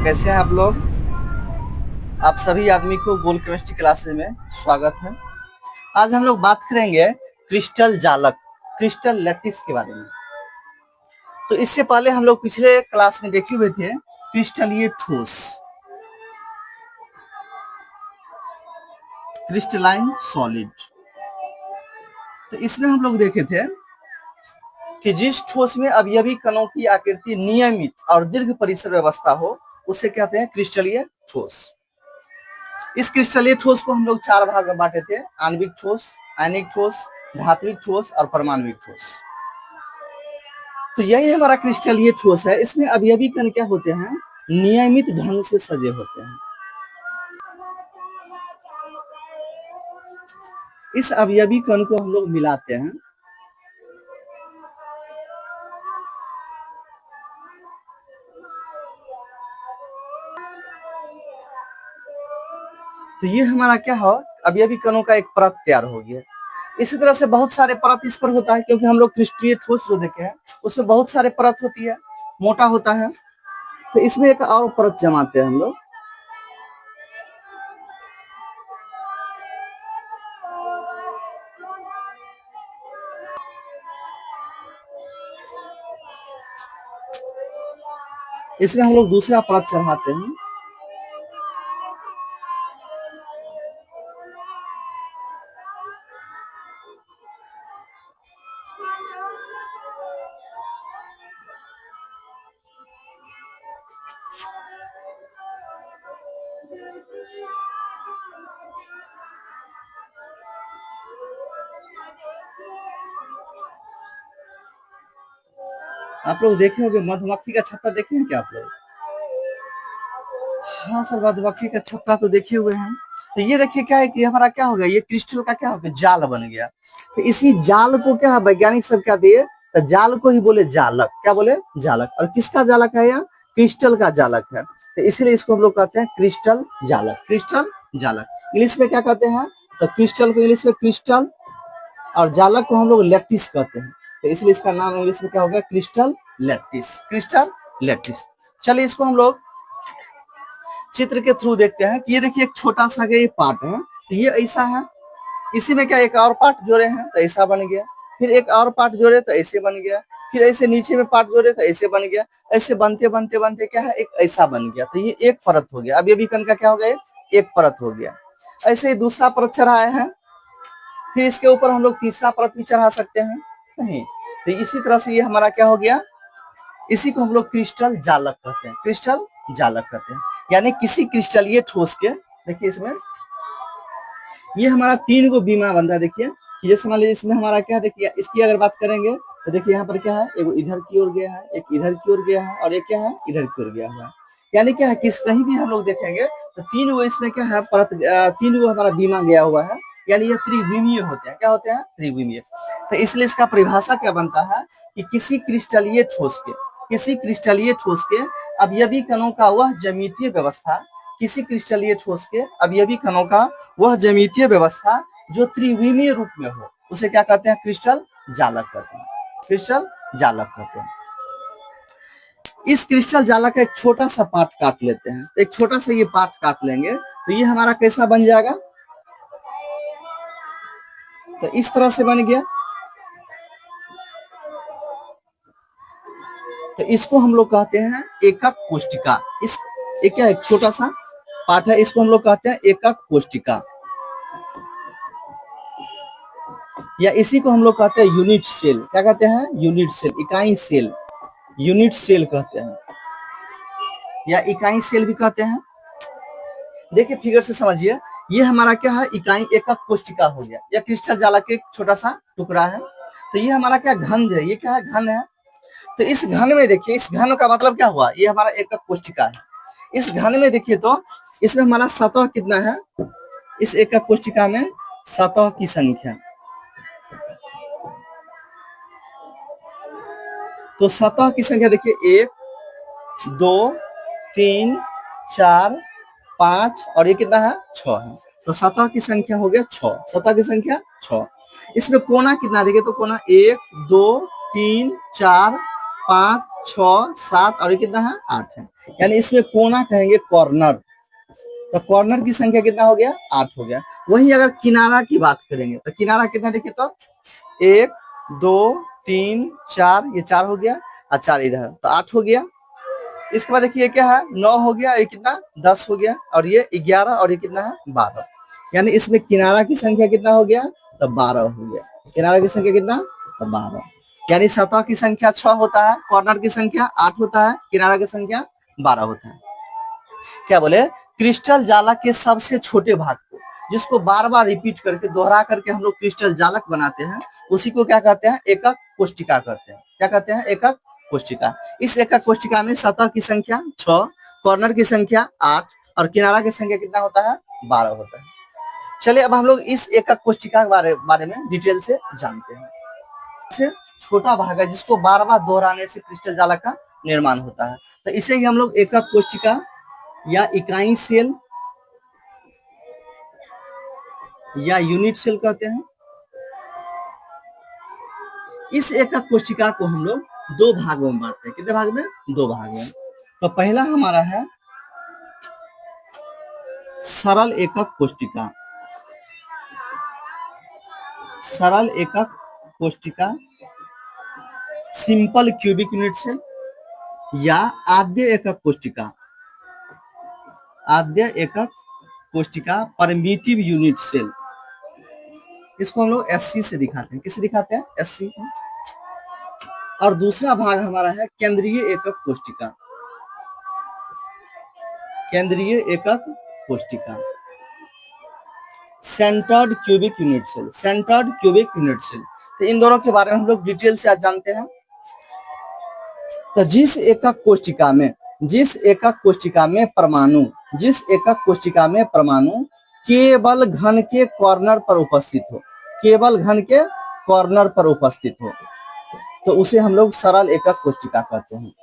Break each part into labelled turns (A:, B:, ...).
A: कैसे हैं आप लोग। आप सभी आदमी को गोल केमिस्ट्री क्लासेस में स्वागत है। आज हम लोग बात करेंगे क्रिस्टल जालक, क्रिस्टल लैटिस के बारे में। तो इससे पहले हम लोग पिछले क्लास में देखे हुए थे क्रिस्टलीय ठोस, क्रिस्टलाइन सॉलिड। तो इसमें हम लोग देखे थे कि जिस ठोस में अवयवी कणों की आकृति नियमित और दीर्घ परिसर व्यवस्था हो उसे कहते हैं क्रिस्टलीय ठोस। इस क्रिस्टलीय ठोस को हम लोग चार भाग में बांटे थे: आणविक ठोस, आयनिक ठोस, धात्विक ठोस और परमाणविक ठोस। तो यही हमारा क्रिस्टलीय ठोस है। इसमें अवयवी कण क्या होते हैं? नियमित ढंग से सजे होते हैं। इस अवयवी कण को हम लोग मिलाते हैं। तो ये हमारा क्या हो, अवयवी कणों का एक परत तैयार हो गया। इसी तरह से बहुत सारे परत इस पर होता है, क्योंकि हम लोग क्रिस्टलीय ठोस जो देखे हैं उसमें बहुत सारे परत होती है, मोटा होता है। तो इसमें एक और परत जमाते हैं हम लोग। इसमें हम लोग दूसरा परत चढ़ाते हैं। आप लोग देखे होंगे मधुमक्खी का छत्ता, देखे हैं क्या आप लोग? हाँ सर, मधुमक्खी का छत्ता तो देखे हुए हैं। तो ये देखिए क्या है कि हमारा क्या हो गया, ये क्रिस्टल का क्या हो गया, जाल बन गया। तो इसी जाल को क्या है, वैज्ञानिक सब क्या दिए, तो जाल को ही बोले जालक। क्या बोले? जालक। और किसका जालक है यह? क्रिस्टल का जालक है। तो इसीलिए इसको हम लोग कहते हैं क्रिस्टल जालक, क्रिस्टल जालक। इंग्लिश में क्या कहते हैं? तो क्रिस्टल को इंग्लिश में क्रिस्टल और जालक को हम लोग लैटिस कहते हैं। तो इसलिए इसका नाम इंग्लिश में क्या हो गया, क्रिस्टल लैटिस, क्रिस्टल लैटिस। चलिए इसको हम लोग चित्र के थ्रू देखते हैं कि ये देखिए एक छोटा सा ये पार्ट है, तो ये ऐसा है। इसी में क्या एक और पार्ट जोड़े हैं तो ऐसा बन गया, फिर एक और पार्ट जोड़े तो ऐसे बन गया, फिर ऐसे नीचे में पार्ट जोड़े तो ऐसे बन गया। ऐसे बनते बनते बनते क्या है, एक ऐसा बन गया। तो ये एक परत हो गया। अब ये भी कण का क्या हो गया, एक परत हो गया। ऐसे ही दूसरा परत चढ़ाए हैं, फिर इसके ऊपर हम लोग तीसरा परत भी चढ़ा सकते हैं। नहीं, तो इसी तरह से ये हमारा क्या हो गया, इसी को हम लोग क्रिस्टल जालक कहते हैं, क्रिस्टल जालक कहते हैं। यानी किसी क्रिस्टलीय ठोस के, देखिए इसमें ये हमारा तीन गो बीमा बन रहा है। देखिए जैसे मान लीजिए इसमें हमारा क्या है, देखिए इसकी अगर बात करेंगे तो देखिए यहाँ पर क्या है, एक इधर की ओर गया है, एक इधर की ओर गया है और एक क्या है, इधर की ओर गया हुआ है। यानी क्या है, किस कहीं भी हम लोग देखेंगे तो तीन गो इसमें क्या है, परत तीन गो हमारा बीमा गया हुआ है। यानी ये त्रिविमीय होते हैं। क्या होते हैं? त्रिविमीय। तो इसलिए इसका परिभाषा क्या बनता है कि किसी क्रिस्टलीय ठोस के, किसी क्रिस्टलीय ठोस के अवयवी कणों का वह ज्यामितीय व्यवस्था, किसी क्रिस्टलीय ठोस के अवयवी कणों का वह ज्यामितीय व्यवस्था जो त्रिविमीय रूप में हो, उसे क्या कहते हैं, क्रिस्टल जालक कहते हैं, क्रिस्टल जालक कहते हैं। इस क्रिस्टल जालक का एक छोटा सा पार्ट काट लेते हैं। एक छोटा सा ये पार्ट काट लेंगे तो ये हमारा कैसा बन जाएगा, तो इस तरह से बन गया। तो इसको हम लोग कहते हैं एकक कोष्टिका। इस एक क्या है, छोटा सा पार्ट है, इसको हम लोग कहते हैं एकक कोष्टिका, या इसी को हम लोग कहते हैं यूनिट सेल। क्या कहते हैं? यूनिट सेल, इकाई सेल, यूनिट सेल कहते हैं, या इकाई सेल भी कहते हैं। देखिए फिगर से समझिए, ये हमारा क्या है, इकाई एकक कोष्टिका हो गया। यह क्रिस्टल जालक के एक छोटा सा टुकड़ा है। तो ये हमारा क्या घन है, ये क्या है, घन है। तो इस घन में देखिए, इस घन का मतलब क्या हुआ, ये हमारा एकक कोष्टिका है। इस घन में देखिए तो इसमें हमारा सतह कितना है, इस एकक कोष्टिका में सतह की संख्या, तो सतह की संख्या देखिए 1 2 3 4 5 और ये कितना है, 6 है। तो सतह की संख्या हो गया 6, सतह की संख्या 6। इसमें कोना कितना देखिए, तो कोना 1 2 3 4 5 6 7 और ये कितना है 8 है, यानी इसमें कोना कहेंगे कॉर्नर। तो कॉर्नर की संख्या कितना हो गया 8 हो गया। वही अगर किनारा की बात करेंगे तो किनारा कितना देखिए तो 1 2 3 4, ये 4 हो गया और 4 इधर तो 8 हो गया। इसके बाद देखिए क्या है 9 हो गया, ये कितना 10 हो गया और ये 11 और ये कितना है 12, यानी इसमें किनारा की संख्या कितना हो गया तो 12 हो गया। किनारा की संख्या कितना तो 12, यानी सतह की संख्या 6 होता है, कॉर्नर की संख्या 8 होता है, किनारा की संख्या 12 होता है। क्या बोले क्रिस्टल जालक के सबसे छोटे भाग को, जिसको बार बार रिपीट करके दोहरा करके हम लोग क्रिस्टल जालक बनाते हैं, उसी को क्या कहते हैं एकक कोष्टिका कहते हैं। क्या कहते हैं एकक कोष्टिका। इस एकक कोष्टिका में सतह की संख्या 6, कॉर्नर की संख्या 8 और किनारा की संख्या कितना होता है 12 होता है। चलिए अब हम लोग इस एकक कोष्टिका के बारे में डिटेल से जानते हैं। से छोटा भाग है जिसको बार बार दोहराने से क्रिस्टल जालक का निर्माण होता है, तो इसे ही हम लोग एकक कोष्टिका या इकाई सेल या यूनिट सेल कहते हैं। इस एकक कोशिका को हम लोग 2 भागों में बांटते हैं। कितने भाग में 2 भाग में। तो पहला हमारा है सरल एकक कोशिका। सरल एकक कोशिका सिंपल क्यूबिक यूनिट सेल या आद्य एकक कोशिका। आद्य एकक कोशिका परमिटिव यूनिट सेल, इसको हम लोग एससी से दिखाते हैं। किसे दिखाते हैं एससी। और दूसरा भाग हमारा है केंद्रीय एकक कोशिका। केंद्रीय एकक कोशिका centred cubic unit cell. Centred cubic unit cell, तो इन दोनों के बारे में हम लोग डिटेल से आज जानते हैं। तो जिस एकक कोशिका में परमाणु केवल घन के कॉर्नर पर उपस्थित हो, केवल घन के कॉर्नर पर उपस्थित हो, तो उसे हम लोग सरल एकक कोशिका कहते हैं।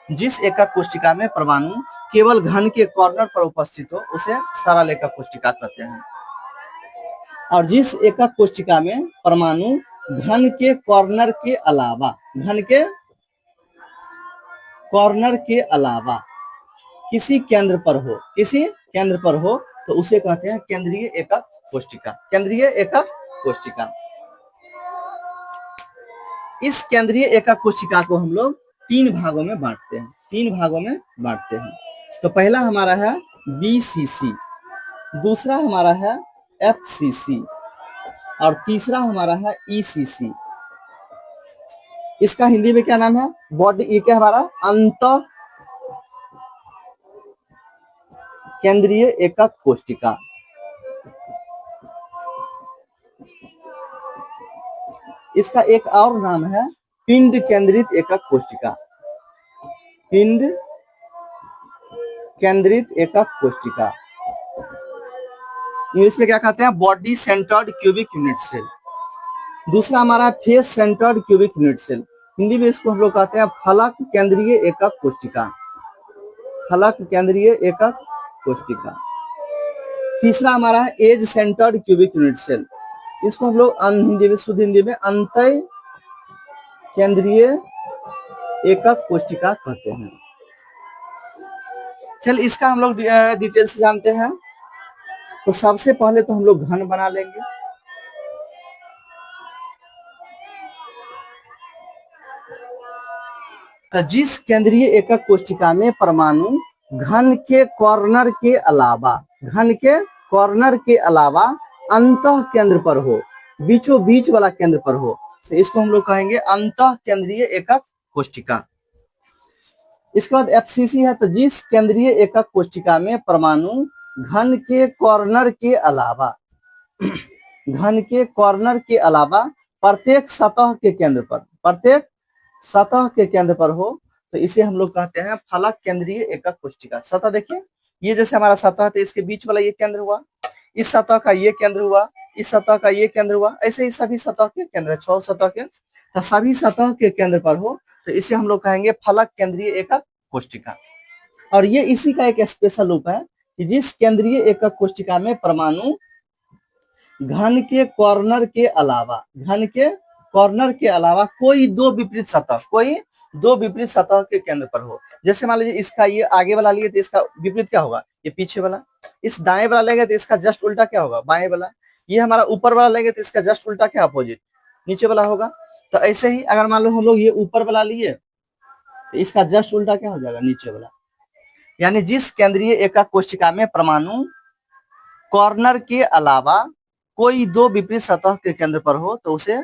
A: जिस एकक कोशिका में परमाणु केवल घन के कॉर्नर पर उपस्थित हो उसे सरल एकक कोशिका कहते हैं। और जिस एकक कोशिका में परमाणु घन के कॉर्नर के अलावा किसी केंद्र पर हो तो उसे कहते हैं केंद्रीय एकक कोशिका। केंद्रीय एकक कोशिका। इस केंद्रीय एकक कोशिका को हम लोग 3 भागों में बांटते हैं। तो पहला हमारा है बीसीसी, दूसरा हमारा है एफसीसी और तीसरा हमारा है ईसीसी। इसका हिंदी में क्या नाम है बॉडी, ये क्या हमारा अंत केंद्रीय एकक कोशिका। इसका एक और नाम है पिंड केंद्रित एकक कोशिका। पिंड केंद्रित एकक कोशिका, इंग्लिश में क्या कहते हैं body centred cubic unit cell. दूसरा हमारा face centred cubic unit cell, Hindi में इसको हम लोग कहते हैं फलक केंद्रीय एकक कोशिका। फलक केंद्रीय एकक कोशिका। तीसरा हमारा है edge centred cubic unit cell, इसको हम लोग हिंदी में शुद्ध हिंदी में अंतः केंद्रीय एकक कोशिका कहते हैं। चल इसका हम लोग डिटेल से जानते हैं। तो सबसे पहले तो हम लोग घन बना लेंगे। तो जिस केंद्रीय एकक कोशिका में परमाणु घन के कॉर्नर के अलावा अंतः केंद्र पर हो, बीचों बीच वाला केंद्र पर हो, तो इसको हम लोग कहेंगे अंतः केंद्रीय एकक कोशिका। इसके बाद एफसीसी है, तो जिस केंद्रीय एकक कोशिका में परमाणु घन के कॉर्नर के अलावा प्रत्येक सतह के केंद्र पर हो, तो इसे हम लोग कहते हैं फलक केंद्रीय एकक कोशिका। सतह देखिए, ये जैसे हमारा सतह है तो इसके बीच वाला ये केंद्र हुआ, इस सतह का ये केंद्र हुआ, इस सतह का ये केंद्र हुआ, ऐसे ही सभी सतह के केंद्र 6 सतह के, तो सभी सतह के केंद्र पर हो तो इसे हम लोग कहेंगे फलक केंद्रीय एकक कोशिका। और ये इसी का एक स्पेशल रूप है कि जिस केंद्रीय एकक कोशिका में परमाणु घन के कॉर्नर के अलावा कोई दो विपरीत दो विपरीत सतह के केंद्र पर हो। जैसे मान लीजिए इसका ये आगे वाला लिए तो इसका विपरीत क्या होगा, ये पीछे वाला। इस दाएं वाला लेंगे तो इसका जस्ट उल्टा क्या होगा, बाएं वाला। ये हमारा ऊपर वाला लेंगे तो इसका जस्ट उल्टा क्या, अपोजिट, नीचे वाला होगा। तो ऐसे ही अगर मान लो हम लोग ये ऊपर वाला लिए तो इसका जस्ट उल्टा क्या हो जाएगा, नीचे वाला। यानी जिस केंद्रीय एकक कोशिका में परमाणु कॉर्नर के अलावा कोई दो विपरीत सतह के केंद्र पर हो तो उसे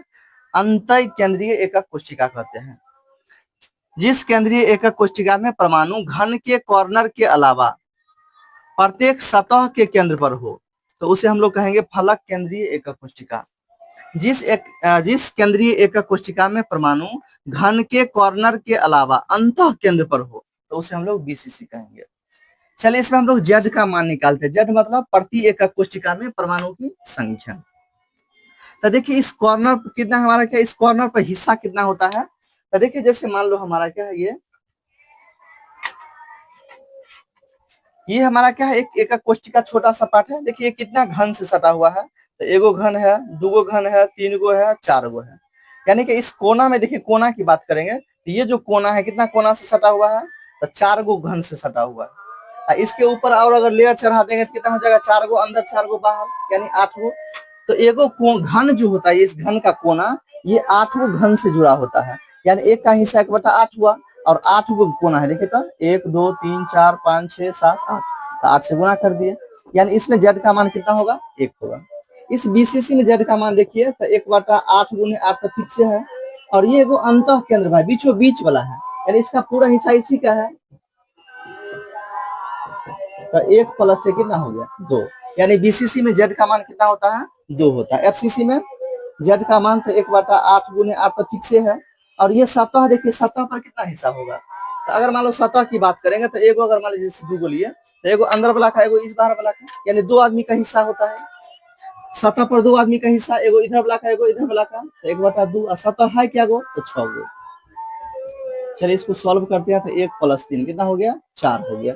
A: अंतः केंद्रीय एकक कोशिका कहते हैं। जिस केंद्रीय एकक कोशिका में परमाणु घन के कॉर्नर के अलावा प्रत्येक सतह के केंद्र पर हो तो उसे हम लोग कहेंगे फलक केंद्रीय एकक कोशिका। जिस केंद्रीय एकक कोशिका में परमाणु घन के कॉर्नर के अलावा अंतः केंद्र पर हो तो उसे हम लोग बीसीसी कहेंगे। चलिए इसमें हम लोग जेड का मान निकालते हैं। जेड मतलब प्रति एकक कोशिका में परमाणु की संख्या। तो देखिए इस कॉर्नर कितना हमारा क्या, इस कॉर्नर पर हिस्सा कितना होता है। तो देखिए जैसे मान लो हमारा क्या है, ये हमारा क्या है, एक एकक कोशिका छोटा सा पार्ट है। देखिए कितना घन से सटा हुआ है। तो एगो घन है, दूगो घन है, तीन गो है, चार गो है। यानी कि इस कोना में देखिए, कोना की बात करेंगे तो ये जो कोना है कितना कोना से सटा हुआ है, तो चार गो घन से सटा हुआ है। इसके ऊपर और अगर लेयर चढ़ा देंगे तो कितना हो जाएगा, चार गो अंदर चार गो बाहर, यानी 8 गो। तो एगो घन जो होता है, इस घन का कोना ये 8 गो घन से जुड़ा होता है। यानी एक का हिस्सा 1/8 हुआ और 8 गो कोना है। देखिए तो 1 2 3 4 5 6 7 8, तो 8 से गुना कर दिए। यानी इसमें जेड का मान कितना होगा, 1 होगा। इस बीसीसी में जेड का मान देखिए तो 1/8 गुने 8 तो फिक्स है। और ये एगो अंतः केंद्र भाई बीचों बीच वाला है, यानी इसका पूरा हिस्सा इसी का है। तो 1 प्लस से कितना हो गया, 2। यानी बीसीसी में जेड का मान कितना होता है, 2 होता है। एफसीसी में जेड का मान तो 1/8 गुने 8 तो फिक्स है। और ये सतह देखिए, सतह पर कितना हिस्सा होगा। तो अगर मान लो सतह की बात करेंगे तो एगो अगर मान लीजिए जैसे 2 गो लिए तो एगो अंदर वाला का, एगो इस बाहर वाला का, यानी 2 आदमी का हिस्सा होता है। सतह पर 2 आदमी का हिस्सा, एगो इधर वाला का, एगो इधर वाला का, तो 1/2। और सतह है क्या गो, तो 6 गो। चलिए इसको सॉल्व करते हैं तो 1 + 3 कितना हो गया, 4 हो गया।